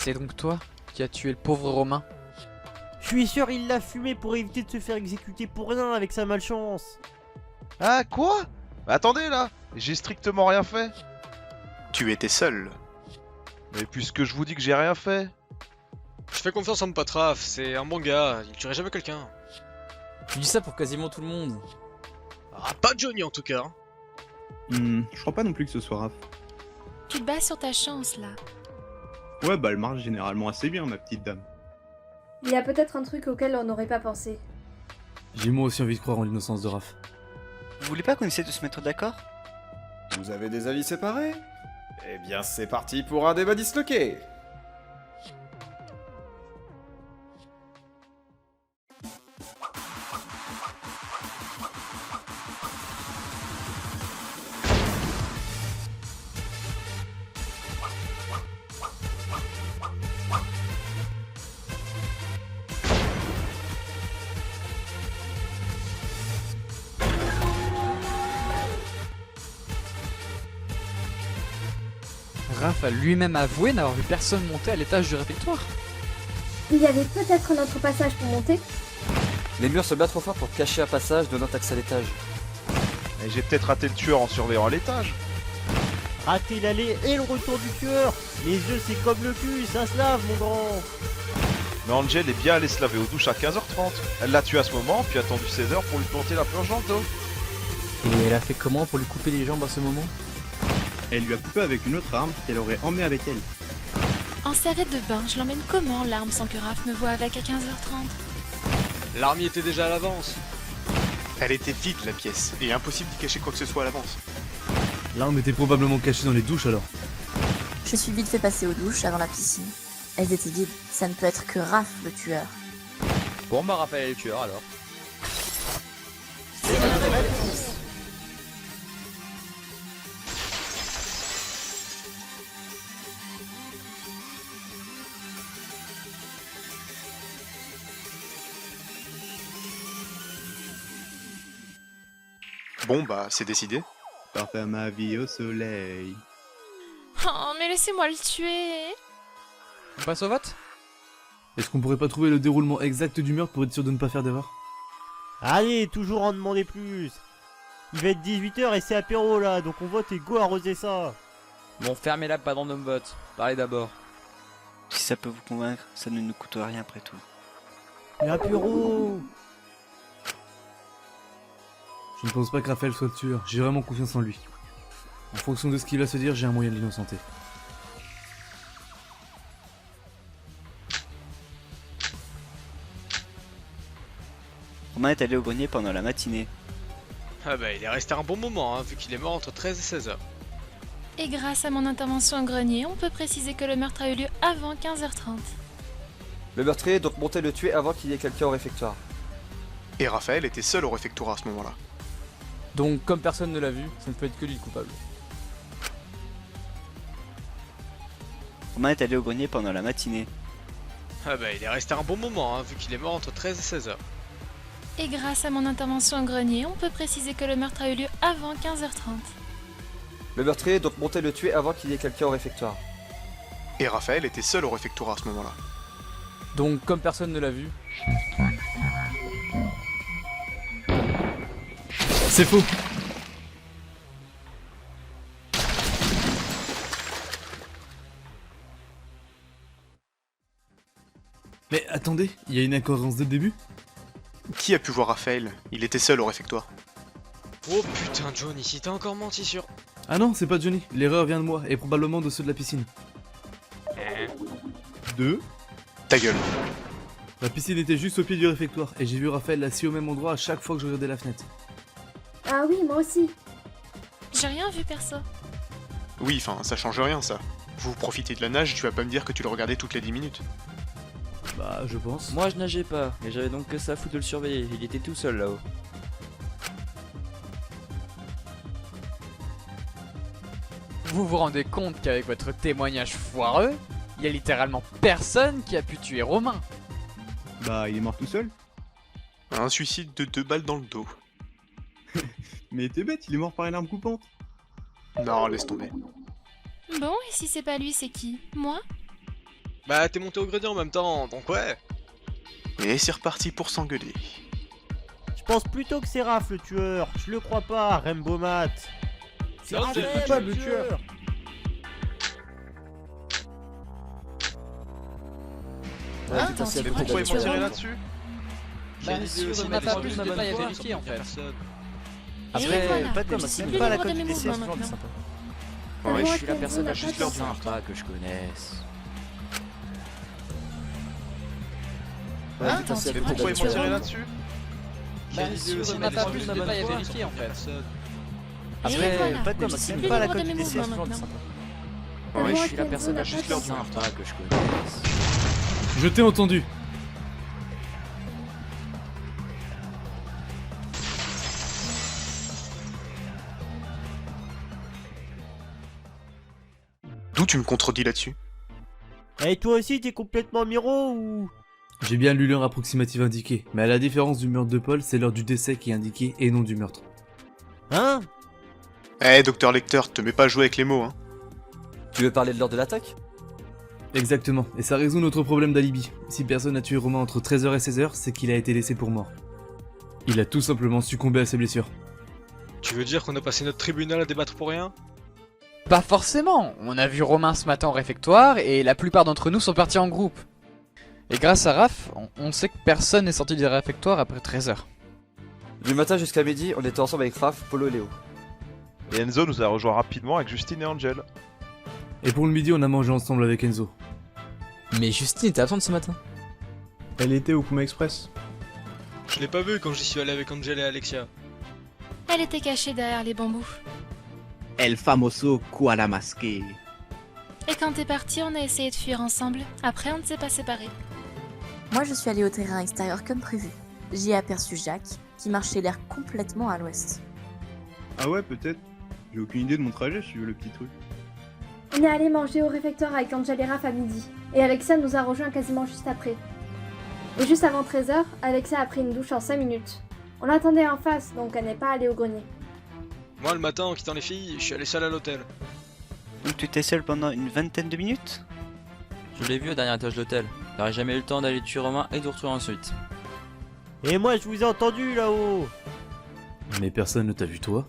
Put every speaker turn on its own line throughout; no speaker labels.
C'est donc toi qui as tué le pauvre Romain?
Je suis sûr il l'a fumé pour éviter de se faire exécuter pour rien avec sa malchance.
Ah, quoi? Bah, attendez là, j'ai strictement rien fait.
Tu étais seul.
Mais puisque je vous dis que j'ai rien fait.
Je fais confiance à mon pote Raph, c'est un bon gars, il tuerait jamais quelqu'un.
Tu dis ça pour quasiment tout le monde.
Ah, pas Johnny en tout cas.
Je crois pas non plus que ce soit Raph.
Tu te bases sur ta chance là.
Ouais, bah elle marche généralement assez bien, ma petite dame.
Il y a peut-être un truc auquel on n'aurait pas pensé.
J'ai moi aussi envie de croire en l'innocence de Raph.
Vous voulez pas qu'on essaie de se mettre d'accord?
Vous avez des avis séparés? Eh bien, c'est parti pour un débat disloqué.
Raph a lui-même avoué n'avoir vu personne monter à l'étage du réfectoire.
Il y avait peut-être un autre passage pour monter.
Les murs sont bien trop forts pour cacher un passage donnant accès à l'étage.
Et j'ai peut-être raté le tueur en surveillant à l'étage.
Rater l'aller et le retour du tueur. Les yeux c'est comme le cul, ça se lave mon grand.
Mais Angel est bien allée se laver aux douches à 15h30. Elle l'a tué à ce moment, puis attendu 16h pour lui planter la planche dans le dos.
Et elle a fait comment pour lui couper les jambes à ce moment?
Elle lui a coupé avec une autre arme qu'elle aurait emmenée avec elle.
En serviette de bain, je l'emmène comment l'arme sans que Raph me voie avec à 15h30?
L'arme y était déjà à l'avance.
Elle était vide la pièce, et impossible d'y cacher quoi que ce soit à l'avance.
L'arme était probablement cachée dans les douches alors.
Je suis vite fait passer aux douches avant la piscine. Elles étaient vides, ça ne peut être que Raph le tueur.
Bon bah Raphaël est le tueur alors.
Bon bah, c'est décidé.
Parfait ma vie au soleil.
Oh, mais laissez-moi le tuer.
On passe au vote?
Est-ce qu'on pourrait pas trouver le déroulement exact du meurtre pour être sûr de ne pas faire d'erreur?
Allez, toujours en demander plus. Il va être 18h et c'est apéro là, donc on vote et go arroser ça.
Bon, fermez-la, pas de random vote. Parlez d'abord.
Si ça peut vous convaincre, ça ne nous coûte rien après tout.
L'apéro.
Je ne pense pas que Raphaël soit le tueur, j'ai vraiment confiance en lui. En fonction de ce qu'il va se dire, j'ai un moyen de l'innocenter.
Romain est allé au grenier pendant la matinée.
Ah bah il est resté un bon moment, hein, vu qu'il est mort entre 13 et 16h.
Et grâce à mon intervention au grenier, on peut préciser que le meurtre a eu lieu avant 15h30.
Le meurtrier doit monter le tuer avant qu'il y ait quelqu'un au réfectoire.
Et Raphaël était seul au réfectoire à ce moment-là.
Donc, comme personne ne l'a vu, ça ne peut être que lui le coupable.
Romain est allé au grenier pendant la matinée.
Ah bah il est resté un bon moment, hein, vu qu'il est mort entre 13 et 16h.
Et grâce à mon intervention au grenier, on peut préciser que le meurtre a eu lieu avant 15h30.
Le meurtrier doit monter le tuer avant qu'il y ait quelqu'un au réfectoire.
Et Raphaël était seul au réfectoire à ce moment-là.
Donc, comme personne ne l'a vu... C'est faux. Mais attendez, il y a une incohérence dès le début?
Qui a pu voir Raphaël? Il était seul au réfectoire.
Oh putain Johnny, si t'as encore menti sur...
Ah non, c'est pas Johnny, l'erreur vient de moi, et probablement de ceux de la piscine.
2.
Ta gueule.
La piscine était juste au pied du réfectoire, et j'ai vu Raphaël assis au même endroit à chaque fois que je regardais la fenêtre.
Ah oui, moi aussi.
J'ai rien vu perso.
Oui, enfin, ça change rien ça. Vous profitez de la nage, tu vas pas me dire que tu le regardais toutes les 10 minutes.
Bah, je pense.
Moi je nageais pas, et j'avais donc que ça à foutre de le surveiller, il était tout seul là-haut.
Vous vous rendez compte qu'avec votre témoignage foireux, il y a littéralement personne qui a pu tuer Romain?
Bah, il est mort tout seul.
Un suicide de 2 balles dans le dos.
Mais t'es bête, il est mort par une arme coupante.
Non, laisse tomber.
Bon, et si c'est pas lui, c'est qui? Moi?
Bah t'es monté au grenier en même temps, donc ouais.
Et c'est reparti pour s'engueuler.
Je pense plutôt que c'est Raph le tueur. Je le crois pas, Rainbow Matt. C'est
Non,
Raphaël
c'est
pas
le
le tueur.
tueur.
Attends, tu crois
Pourquoi
que
ils
tu
m'ont tiré
rentres
là-dessus
Bah, si on n'a pas plus de détails à vérifier en fait.
Et voilà,
pas de
je
comme
sais
ça,
plus
pas
le
la
droit de mes
code
mouvements
c'est
maintenant.
sympa.
T'as
Ouais,
le
je
droit
suis la
que
personne la
Kenzo
plus
n'a pas de
sympa que je connaisse.
Attends, tu crois
Pourquoi
que
ils
tu
m'ont tiré
rentres
là-dessus
Bah, si on n'a pas plus de détails à vérifier en fait.
Et
Après,
voilà,
pas de
je
comme
sais
ça,
plus
pas
le
la
droit de
code
mes
c'est
mouvements maintenant.
T'as le
Ouais,
droit
je suis la
que
personne la
Kenzo
plus
n'a pas de
sympa que je connaisse.
Je t'ai entendu.
D'où tu me contredis là-dessus?
Et toi aussi, t'es complètement miro ou...
J'ai bien lu l'heure approximative indiquée, mais à la différence du meurtre de Paul, c'est l'heure du décès qui est indiquée et non du meurtre.
Hein?
Eh, docteur Lecter, te mets pas à jouer avec les mots, hein.
Tu veux parler de l'heure de l'attaque?
Exactement, et ça résout notre problème d'alibi. Si personne n'a tué Romain entre 13h et 16h, c'est qu'il a été laissé pour mort. Il a tout simplement succombé à ses blessures.
Tu veux dire qu'on a passé notre tribunal à débattre pour rien?
Pas forcément. On a vu Romain ce matin au réfectoire et la plupart d'entre nous sont partis en groupe. Et grâce à Raph, on sait que personne n'est sorti du réfectoire après 13h.
Du matin jusqu'à midi, on était ensemble avec Raph, Polo et Léo.
Et Enzo nous a rejoint rapidement avec Justine et Angel.
Et pour le midi, on a mangé ensemble avec Enzo.
Mais Justine était absente ce matin.
Elle était au Puma Express.
Je l'ai pas vu quand j'y suis allé avec Angel et Alexia.
Elle était cachée derrière les bambous.
El famoso koala masqué.
Et quand t'es parti, on a essayé de fuir ensemble. Après, on ne s'est pas séparés.
Moi, je suis allée au terrain extérieur comme prévu. J'y ai aperçu Jacques, qui marchait l'air complètement à l'ouest.
Ah ouais, peut-être. J'ai aucune idée de mon trajet, je suis le petit truc.
On est allé manger au réfectoire avec Angel et Raph à midi. Et Alexia nous a rejoint quasiment juste après. Et juste avant 13h, Alexia a pris une douche en 5 minutes. On l'attendait en face, donc elle n'est pas allée au grenier.
Moi, le matin, en quittant les filles, je suis allé seul à l'hôtel.
Donc tu étais seul pendant une vingtaine de minutes?
Je l'ai vu au dernier étage de l'hôtel. J'aurais jamais eu le temps d'aller tuer Romain et de retrouver ensuite.
Et moi, je vous ai entendu là-haut.
Mais personne ne t'a vu toi.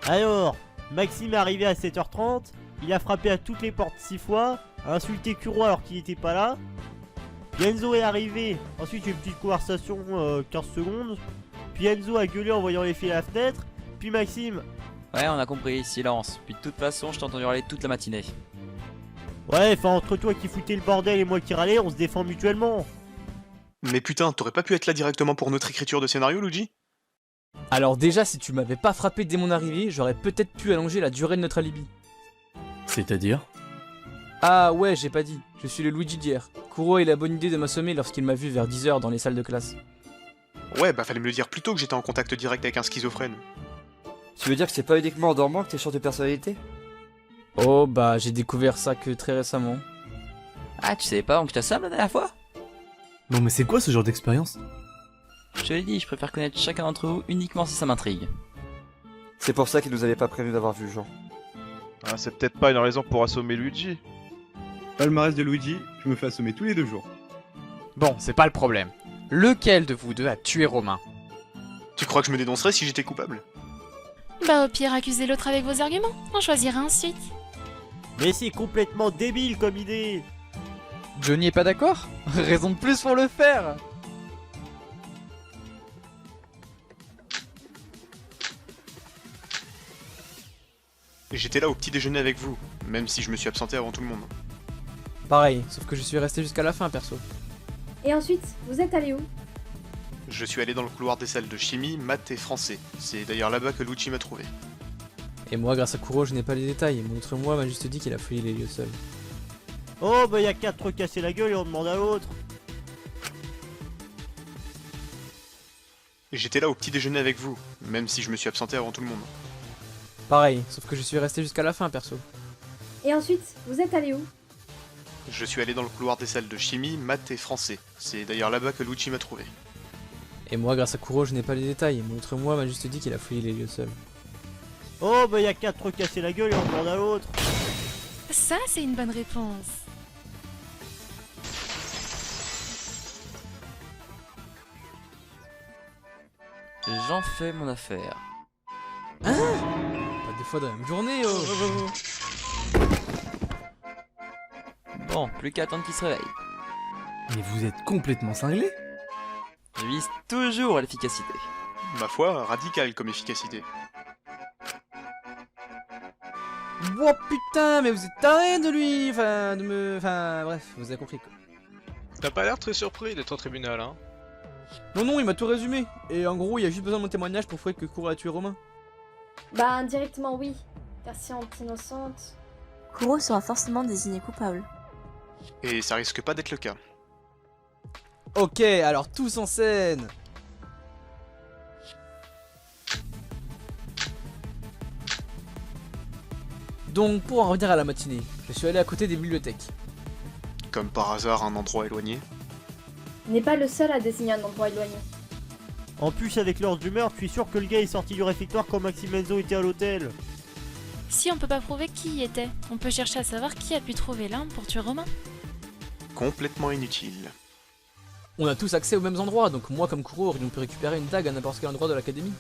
Alors, Maxime est arrivé à 7h30, il a frappé à toutes les portes 6 fois, a insulté Kuro alors qu'il était pas là. Puis Enzo est arrivé, ensuite il y a eu une petite conversation 15 secondes. Puis Enzo a gueulé en voyant les filles à la fenêtre. Puis Maxime.
Ouais, on a compris, silence. Puis de toute façon, je t'ai entendu râler toute la matinée.
Ouais, enfin entre toi qui foutais le bordel et moi qui râlais, on se défend mutuellement.
Mais putain, t'aurais pas pu être là directement pour notre écriture de scénario, Luigi?
Alors déjà, si tu m'avais pas frappé dès mon arrivée, j'aurais peut-être pu allonger la durée de notre alibi.
C'est-à-dire?
Ah ouais, j'ai pas dit. Je suis le Luigi d'hier. Kuro a eu la bonne idée de m'assommer lorsqu'il m'a vu vers 10h dans les salles de classe.
Ouais, bah fallait me le dire plus tôt que j'étais en contact direct avec un schizophrène.
Tu veux dire que c'est pas uniquement en dormant que t'es change de personnalité?
Oh bah, j'ai découvert ça que très récemment. Ah, tu savais pas, on t'a ça la dernière fois?
Non mais c'est quoi ce genre d'expérience?
Je te l'ai dit, je préfère connaître chacun d'entre vous uniquement si ça m'intrigue.
C'est pour ça qu'ils nous avaient pas prévenu d'avoir vu Jean.
Ah, c'est peut-être pas une raison pour assommer Luigi.
Palmarès de Luigi, je me fais assommer tous les 2 jours.
Bon, c'est pas le problème. Lequel de vous deux a tué Romain?
Tu crois que je me dénoncerais si j'étais coupable?
Bah au pire, accusez l'autre avec vos arguments. On choisira ensuite.
Mais c'est complètement débile comme idée.
Johnny est pas d'accord? Raison de plus pour le faire.
J'étais là au petit déjeuner avec vous, même si je me suis absenté avant tout le monde.
Pareil, sauf que je suis resté jusqu'à la fin, perso.
Et ensuite, vous êtes allé où?
Je suis allé dans le couloir des salles de chimie, maths et français. C'est d'ailleurs là-bas que Luigi m'a trouvé.
Et moi, grâce à Kuro, je n'ai pas les détails. Mon autre moi m'a juste dit qu'il a fouillé les lieux seul.
Oh bah y'a qu'à te recasser la gueule et on demande à l'autre.
J'étais là au petit déjeuner avec vous, même si je me suis absenté avant tout le monde.
Pareil, sauf que je suis resté jusqu'à la fin, perso.
Et ensuite, vous êtes allé où?
Je suis allé dans le couloir des salles de chimie, maths et français. C'est d'ailleurs là-bas que Luigi m'a trouvé.
Et moi, grâce à Kuro, je n'ai pas les détails. Mon autre moi m'a juste dit qu'il a fouillé les lieux seul.
Oh bah y'a qu'à te recasser la gueule et on demande à l'autre.
Ça, c'est une bonne réponse.
J'en fais mon affaire.
Pas des fois dans la même journée, oh.
Bon, plus qu'à attendre qu'il se réveille.
Mais vous êtes complètement cinglé?
Je vise toujours à l'efficacité.
Ma foi, radical comme efficacité.
Oh putain, mais vous êtes taré de lui. Enfin, bref, vous avez compris quoi.
T'as pas l'air très surpris d'être au tribunal, hein.
Non, il m'a tout résumé. Et en gros, il y a juste besoin de mon témoignage pour prouver que Kuro a tué Romain.
Bah, indirectement, oui. Car si on est innocente.
Kuro sera forcément désigné coupable.
Et ça risque pas d'être le cas.
Ok, alors tous en scène. Donc, pour en revenir à la matinée, je suis allé à côté des bibliothèques.
Comme par hasard, un endroit éloigné.
N'est pas le seul à désigner un endroit éloigné.
En plus, avec l'heure du meurtre, je suis sûr que le gars est sorti du réfectoire quand Maxime Enzo était à l'hôtel.
Si on peut pas prouver qui y était, on peut chercher à savoir qui a pu trouver l'arme pour tuer Romain.
Complètement inutile.
On a tous accès aux mêmes endroits, donc moi comme Kuro aurions pu récupérer une dague à n'importe quel endroit de l'académie.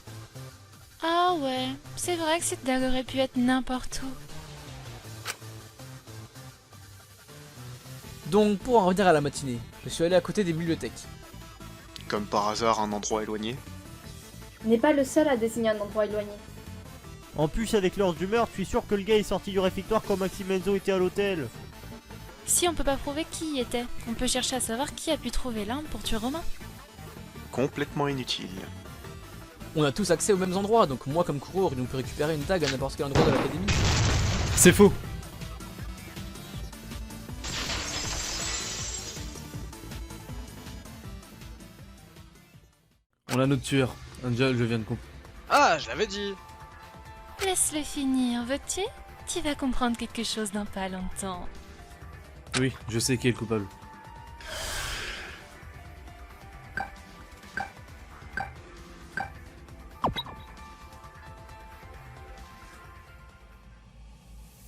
Ah ouais, c'est vrai que cette dague aurait pu être n'importe où.
Donc, pour en revenir à la matinée, je suis allé à côté des bibliothèques.
Comme par hasard, un endroit éloigné.
N'est pas le seul à désigner un endroit éloigné.
En plus, avec l'heure du meurtre, je suis sûr que le gars est sorti du réfectoire quand Maxime Enzo était à l'hôtel.
Si on peut pas prouver qui y était, on peut chercher à savoir qui a pu trouver l'arme pour tuer Romain.
Complètement inutile.
On a tous accès aux mêmes endroits, donc moi comme Kuro aurions pu récupérer une dague à n'importe quel endroit de l'académie.
C'est faux. On a notre tueur. Angel, je viens de comprendre.
Ah, je l'avais dit.
Laisse-le finir, veux-tu? Tu vas comprendre quelque chose dans pas longtemps.
Oui, je sais qui est le coupable.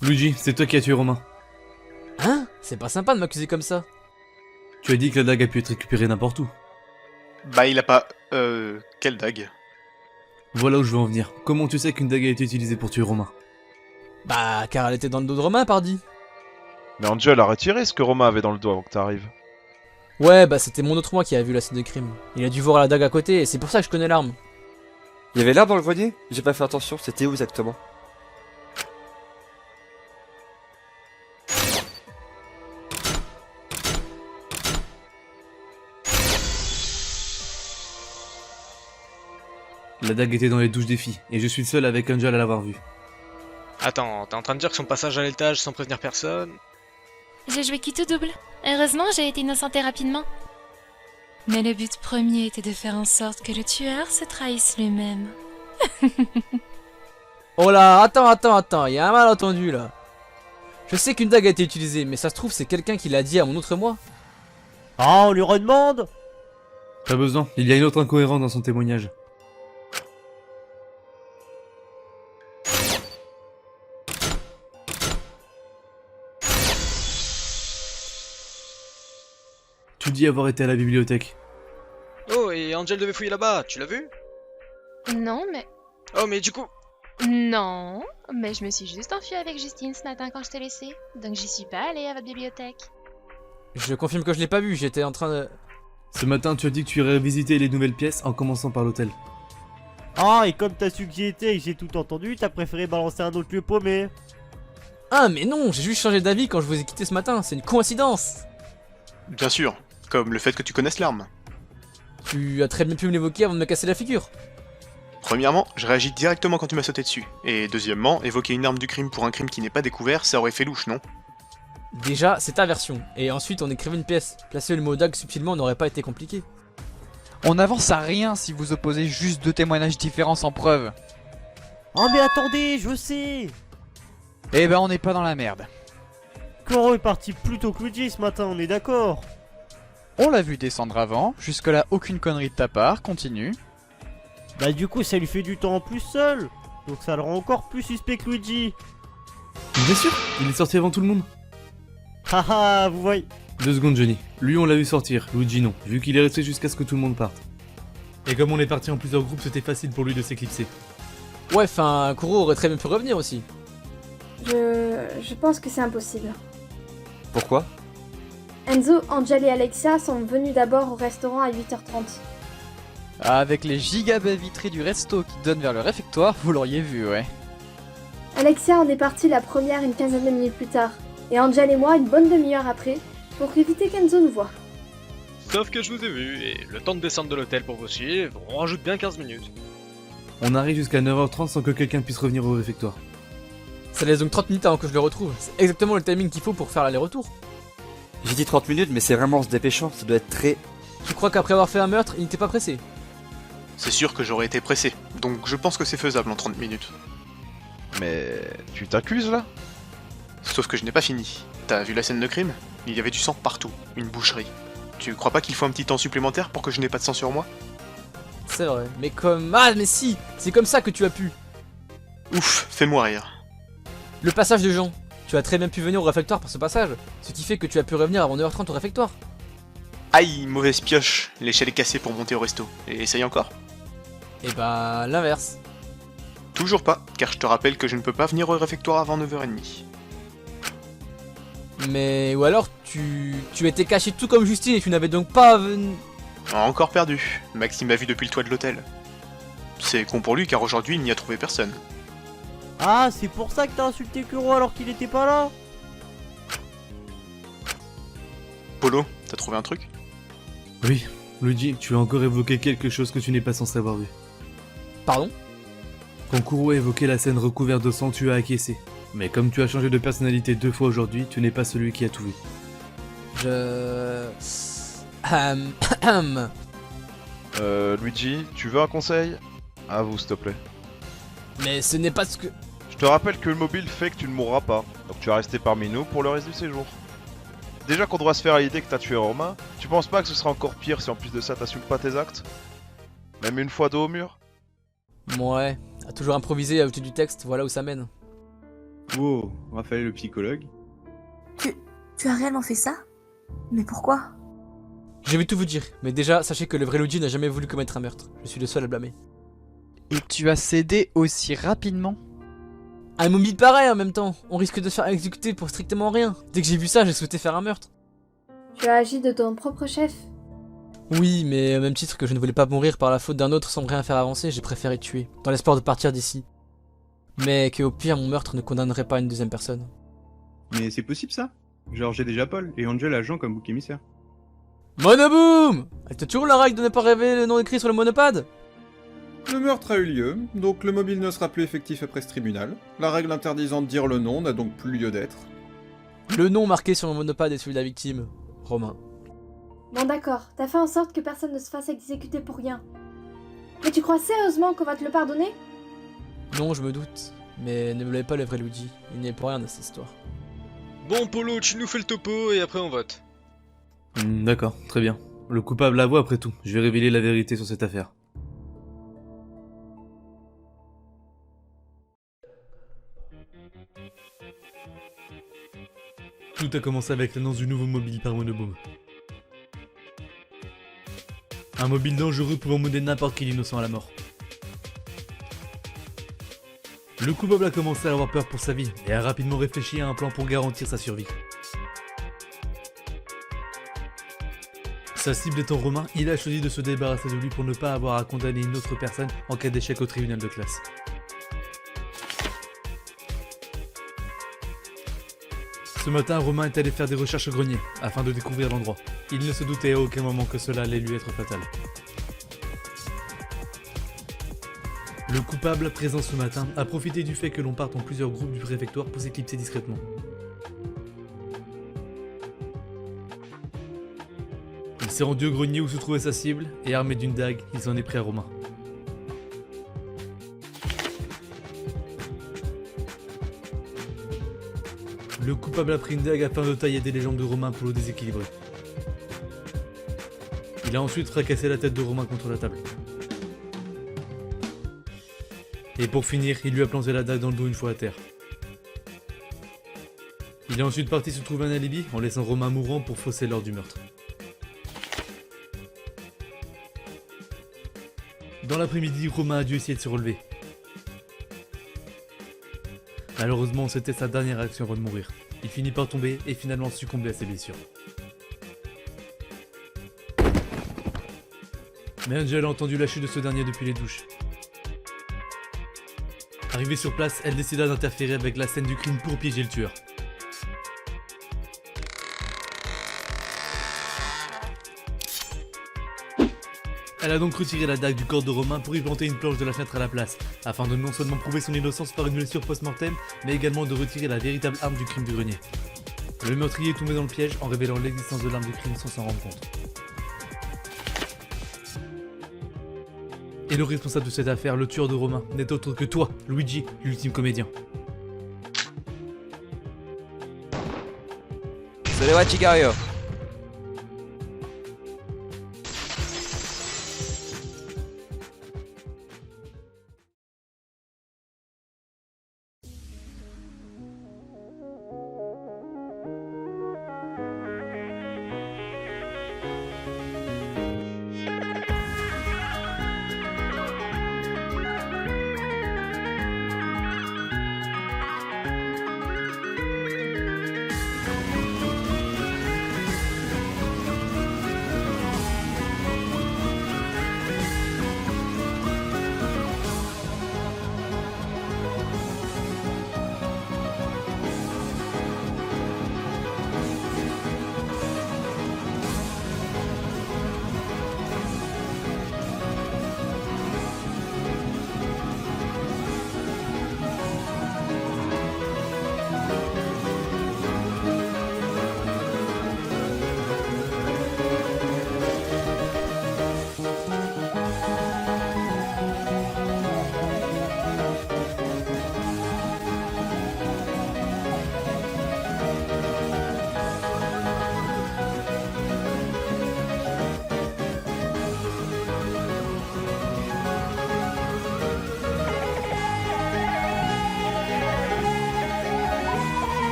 Luigi, c'est toi qui as tué Romain.
Hein? C'est pas sympa de m'accuser comme ça.
Tu as dit que la dague a pu être récupérée n'importe où.
Bah, il a pas... quelle dague?
Voilà où je veux en venir. Comment tu sais qu'une dague a été utilisée pour tuer Romain?
Bah, car elle était dans le dos de Romain, pardi.
Mais Angel a retiré ce que Romain avait dans le dos avant que t'arrives.
Ouais, bah c'était mon autre moi qui a vu la scène de crime. Il a dû voir la dague à côté, et c'est pour ça que je connais l'arme.
Il y avait l'arme dans le grenier? J'ai pas fait attention, c'était où exactement?
La dague était dans les douches des filles, et je suis le seul avec Angel à l'avoir vue.
Attends, t'es en train de dire que son passage à l'étage sans prévenir personne?
J'ai joué qui tout double. Heureusement, j'ai été innocentée rapidement. Mais le but premier était de faire en sorte que le tueur se trahisse lui-même.
Oh là, attends, il y a un malentendu là. Je sais qu'une dague a été utilisée, mais ça se trouve c'est quelqu'un qui l'a dit à mon autre moi.
Ah, on lui redemande?
Pas besoin, il y a une autre incohérence dans son témoignage. Tu dis avoir été à la bibliothèque.
Oh, et Angel devait fouiller là-bas, tu l'as vu?
Non, mais...
Oh, mais du coup...
Non, mais je me suis juste enfuie avec Justine ce matin quand je t'ai laissé. Donc j'y suis pas allée à votre bibliothèque.
Je confirme que je l'ai pas vu, j'étais en train de...
Ce matin, tu as dit que tu irais visiter les nouvelles pièces en commençant par l'hôtel.
Ah, et comme t'as su que j'y étais et que j'ai tout entendu, t'as préféré balancer un autre lieu paumé.
Ah mais non, j'ai juste changé d'avis quand je vous ai quitté ce matin, c'est une coïncidence.
Bien sûr, comme le fait que tu connaisses l'arme.
Tu as très bien pu me l'évoquer avant de me casser la figure.
Premièrement, je réagis directement quand tu m'as sauté dessus. Et deuxièmement, évoquer une arme du crime pour un crime qui n'est pas découvert, ça aurait fait louche, non?
Déjà, c'est ta version, et ensuite on écrivait une pièce. Placer le mot dague subtilement n'aurait pas été compliqué.
On n'avance à rien si vous opposez juste deux témoignages différents sans preuve.
Oh mais attendez, je sais.
Eh ben on n'est pas dans la merde.
Kuro est parti plus tôt que Luigi ce matin, on est d'accord.
On l'a vu descendre avant, jusque là aucune connerie de ta part, continue.
Bah du coup ça lui fait du temps en plus seul. Donc ça le rend encore plus suspect que Luigi.
Bien sûr, il est sorti avant tout le monde.
Haha, vous voyez.
2 secondes Johnny, lui on l'a vu sortir, Luigi non, vu qu'il est resté jusqu'à ce que tout le monde parte. Et comme on est parti en plusieurs groupes, c'était facile pour lui de s'éclipser.
Ouais, enfin, Kuro aurait très bien pu revenir aussi.
Je pense que c'est impossible.
Pourquoi?
Enzo, Angel et Alexia sont venus d'abord au restaurant à 8h30.
Avec les giga baies vitrées du resto qui donnent vers le réfectoire, vous l'auriez vu, ouais.
Alexia en est partie la première une quinzaine de minutes plus tard, et Angel et moi une bonne demi-heure après, pour éviter qu'Enzo nous voie.
Sauf que je vous ai vu, et le temps de descendre de l'hôtel pour vous suivre, on rajoute bien 15 minutes.
On arrive jusqu'à 9h30 sans que quelqu'un puisse revenir au réfectoire.
Ça laisse donc 30 minutes avant que je le retrouve. C'est exactement le timing qu'il faut pour faire l'aller-retour.
J'ai dit 30 minutes, mais c'est vraiment en se dépêchant, ça doit être très...
Tu crois qu'après avoir fait un meurtre, il n'était pas pressé?
C'est sûr que j'aurais été pressé, donc je pense que c'est faisable en 30 minutes.
Mais tu t'accuses là?
Sauf que je n'ai pas fini. T'as vu la scène de crime? Il y avait du sang partout, une boucherie. Tu crois pas qu'il faut un petit temps supplémentaire pour que je n'ai pas de sang sur moi?
C'est vrai, mais comme... Ah, mais si! C'est comme ça que tu as pu!
Ouf, fais-moi rire.
Le passage de Jean. Tu as très bien pu venir au réfectoire pour ce passage, ce qui fait que tu as pu revenir avant 9h30 au réfectoire.
Aïe, mauvaise pioche, l'échelle est cassée pour monter au resto. Et essaye encore?
Et bah, l'inverse.
Toujours pas, car je te rappelle que je ne peux pas venir au réfectoire avant 9h30.
Mais... Ou alors, tu étais caché tout comme Justine et tu n'avais donc pas...
Encore perdu, Maxime m'a vu depuis le toit de l'hôtel. C'est con pour lui car aujourd'hui il n'y a trouvé personne.
Ah, c'est pour ça que t'as insulté Kuro alors qu'il était pas là?
Polo, t'as trouvé un truc?
Oui, Luigi, tu as encore évoqué quelque chose que tu n'es pas censé avoir vu.
Pardon?
Quand Kuro a évoqué la scène recouverte de sang, tu as acquiescé. Mais comme tu as changé de personnalité 2 fois aujourd'hui, tu n'es pas celui qui a tout vu.
Luigi, tu veux un conseil? À vous, s'il te plaît.
Mais ce n'est pas ce que...
Je te rappelle que le mobile fait que tu ne mourras pas, donc tu vas rester parmi nous pour le reste du séjour. Déjà qu'on doit se faire à l'idée que t'as tué Romain, tu penses pas que ce sera encore pire si en plus de ça t'assumes pas tes actes? Même une fois dos au mur?
Ouais, à toujours improviser, ajouter du texte, voilà où ça mène.
Wow, Raphaël le psychologue.
Tu as réellement fait ça? Mais pourquoi?
Je vais tout vous dire, mais déjà, sachez que le vrai Luigi n'a jamais voulu commettre un meurtre. Je suis le seul à blâmer.
Et tu as cédé aussi rapidement?
Un mobile pareil en même temps, on risque de se faire exécuter pour strictement rien. Dès que j'ai vu ça, j'ai souhaité faire un meurtre.
Tu as agi de ton propre chef.
Oui, mais au même titre que je ne voulais pas mourir par la faute d'un autre sans rien faire avancer, j'ai préféré tuer, dans l'espoir de partir d'ici. Mais qu'au pire, mon meurtre ne condamnerait pas une deuxième personne.
Mais c'est possible ça? Genre j'ai déjà Paul et Angel agent comme bouc émissaire.
Monoboom! Elle te toujours la règle de ne pas rêver le nom écrit sur le monopade?
Le meurtre a eu lieu, donc le mobile ne sera plus effectif après ce tribunal. La règle interdisant de dire le nom n'a donc plus lieu d'être.
Le nom marqué sur le monopade est celui de la victime, Romain.
Bon d'accord, t'as fait en sorte que personne ne se fasse exécuter pour rien. Mais tu crois sérieusement qu'on va te le pardonner?
Non, je me doute, mais ne me l'avez pas le vrai Luigi, il n'est pour rien dans cette histoire.
Bon Polo, tu nous fais le topo et après on vote.
D'accord, très bien. Le coupable avoue après tout, je vais révéler la vérité sur cette affaire. Tout a commencé avec l'annonce du nouveau mobile par Monoboom. Un mobile dangereux pouvant mener n'importe quel innocent à la mort. Le coupable a commencé à avoir peur pour sa vie et a rapidement réfléchi à un plan pour garantir sa survie. Sa cible étant Romain, il a choisi de se débarrasser de lui pour ne pas avoir à condamner une autre personne en cas d'échec au tribunal de classe. Ce matin, Romain est allé faire des recherches au grenier, afin de découvrir l'endroit. Il ne se doutait à aucun moment que cela allait lui être fatal. Le coupable, présent ce matin, a profité du fait que l'on parte en plusieurs groupes du préfectoire pour s'éclipser discrètement. Il s'est rendu au grenier où se trouvait sa cible, et armé d'une dague, il s'en est pris à Romain. Le coupable a pris une dague afin de taillader les jambes de Romain pour le déséquilibrer. Il a ensuite fracassé la tête de Romain contre la table. Et pour finir, il lui a planté la dague dans le dos une fois à terre. Il est ensuite parti se trouver un alibi en laissant Romain mourant pour fausser l'heure du meurtre. Dans l'après-midi, Romain a dû essayer de se relever. Malheureusement, c'était sa dernière action avant de mourir. Il finit par tomber et finalement succomber à ses blessures. Mais Angel a entendu la chute de ce dernier depuis les douches. Arrivée sur place, elle décida d'interférer avec la scène du crime pour piéger le tueur. Elle a donc retiré la dague du corps de Romain pour y planter une planche de la fenêtre à la place, afin de non seulement prouver son innocence par une blessure post-mortem, mais également de retirer la véritable arme du crime du grenier. Le meurtrier est tombé dans le piège en révélant l'existence de l'arme du crime sans s'en rendre compte. Et le responsable de cette affaire, le tueur de Romain, n'est autre que toi, Luigi, l'ultime comédien.
Solewa Chigario.